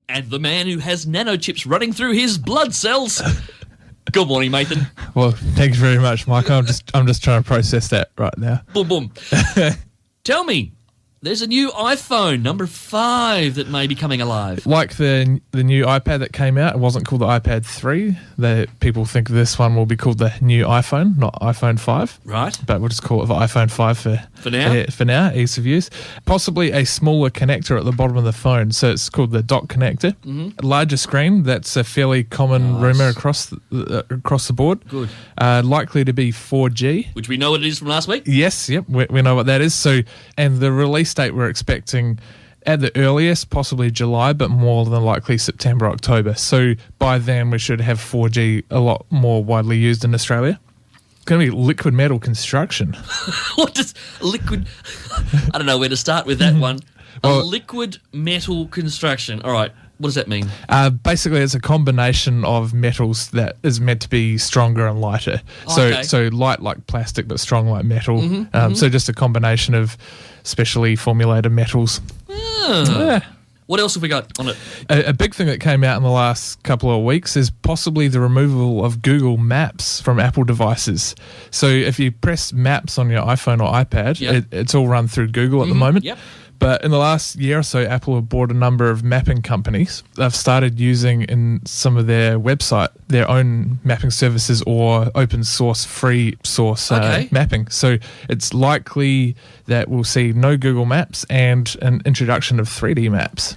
and the man who has nanochips running through his blood cells. Good morning, Nathan. Well, thanks very much, Mike. I'm just trying to process that right now. Boom, boom. Tell me, there's a new iPhone, number 5, that may be coming alive. Like the new iPad that came out, it wasn't called the iPad 3. People think this one will be called the new iPhone, not iPhone 5. Right. But we'll just call it the iPhone 5 for now. For now, ease of use. Possibly a smaller connector at the bottom of the phone, so it's called the dock connector. Mm-hmm. A larger screen, that's a fairly common rumour across the board. Good. Likely to be 4G. Which we know what it is from last week. Yes, yep, we know what that is. So, and the release date we're expecting at the earliest, possibly July, but more than likely September, October. So by then we should have 4G a lot more widely used in Australia. It's going to be liquid metal construction. What does liquid... I don't know where to start with that one. Well, a liquid metal construction. All right. What does that mean? Basically, it's a combination of metals that is meant to be stronger and lighter. So light like plastic, but strong like metal. So just a combination of specially formulated metals. Yeah. What else have we got on it? A big thing that came out in the last couple of weeks is possibly the removal of Google Maps from Apple devices. So if you press Maps on your iPhone or iPad, it's all run through Google at the moment. Yep. But in the last year or so, Apple have bought a number of mapping companies. They've started using in some of their website their own mapping services or open source, free source mapping. So it's likely that we'll see no Google Maps and an introduction of 3D maps.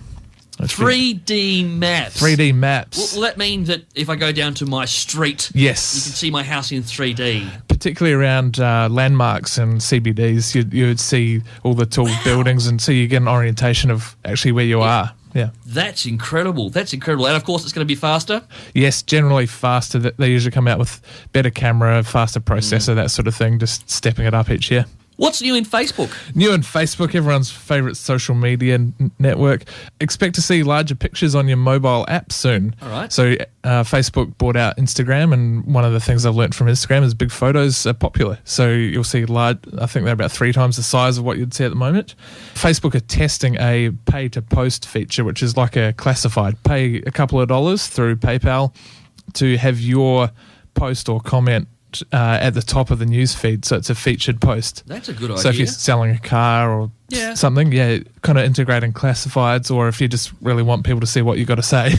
3D maps. 3D maps. Will that mean that if I go down to my street, yes, you can see my house in 3D? Particularly around landmarks and CBDs, you would see all the tall buildings, and so you get an orientation of actually where you are. Yeah, that's incredible. That's incredible. And of course, it's going to be faster. Yes, generally faster. They usually come out with better camera, faster processor, that sort of thing. Just stepping it up each year. What's new in Facebook? New in Facebook, everyone's favourite social media network. Expect to see larger pictures on your mobile app soon. All right. So Facebook bought out Instagram, and one of the things I've learnt from Instagram is big photos are popular. So you'll see large, I think they're about 3 times the size of what you'd see at the moment. Facebook are testing a pay-to-post feature, which is like a classified. Pay a couple of dollars through PayPal to have your post or comment at the top of the news feed, so it's a featured post. That's a good idea. So if you're selling a car or something, kind of integrating classifieds, or if you just really want people to see what you got to say,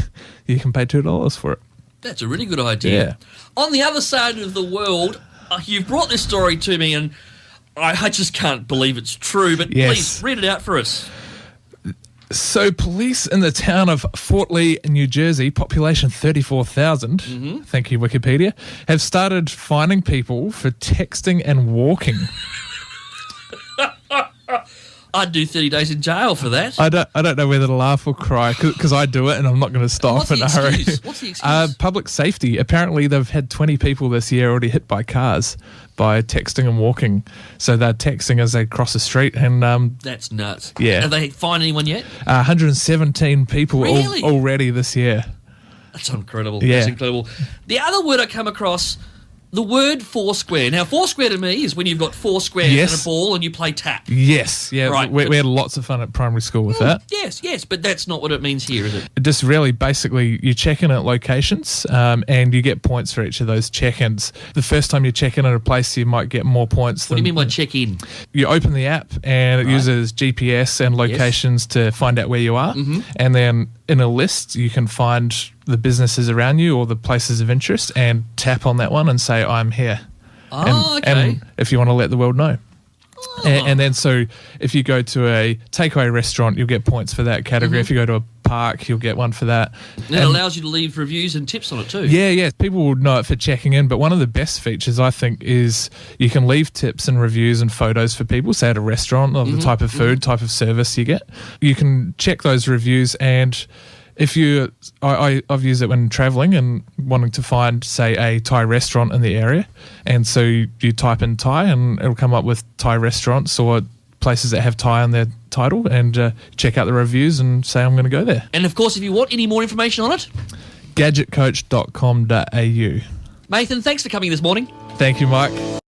you can pay $2 for it. That's a really good idea. Yeah. On the other side of the world, you've brought this story to me, and I just can't believe it's true, but please read it out for us. So police in the town of Fort Lee, New Jersey, population 34,000, thank you Wikipedia, have started fining people for texting and walking. I'd do 30 days in jail for that. I don't know whether to laugh or cry, because I do it and I'm not going to stop in a hurry. What's the excuse? Public safety. Apparently they've had 20 people this year already hit by cars by texting and walking. So they're texting as they cross the street. And that's nuts. Yeah. Have they fined anyone yet? 117 people already this year. That's incredible. Yeah. That's incredible. The other word I come across, the word Foursquare. Now, Foursquare to me is when you've got 4 squares and a ball and you play tap. Yes, yeah. Right. We had lots of fun at primary school with that. Yes, but that's not what it means here, is it? Just really, basically, you check in at locations and you get points for each of those check-ins. The first time you check in at a place, you might get more points. What do you mean by check-in? You open the app and it uses GPS and locations to find out where you are. And then in a list, you can find the businesses around you or the places of interest and tap on that one and say, I'm here. And if you want to let the world know. And then so if you go to a takeaway restaurant, you'll get points for that category. If you go to a park, you'll get one for that. And it allows you to leave reviews and tips on it too. Yeah. People will know it for checking in, but one of the best features, I think, is you can leave tips and reviews and photos for people, say at a restaurant, of the type of food, type of service you get. You can check those reviews, and if I've used it when travelling and wanting to find, say, a Thai restaurant in the area, and so you type in Thai and it'll come up with Thai restaurants or places that have Thai on their title, and check out the reviews and say, I'm going to go there. And of course, if you want any more information on it, gadgetcoach.com.au. Nathan, thanks for coming this morning. Thank you, Mike.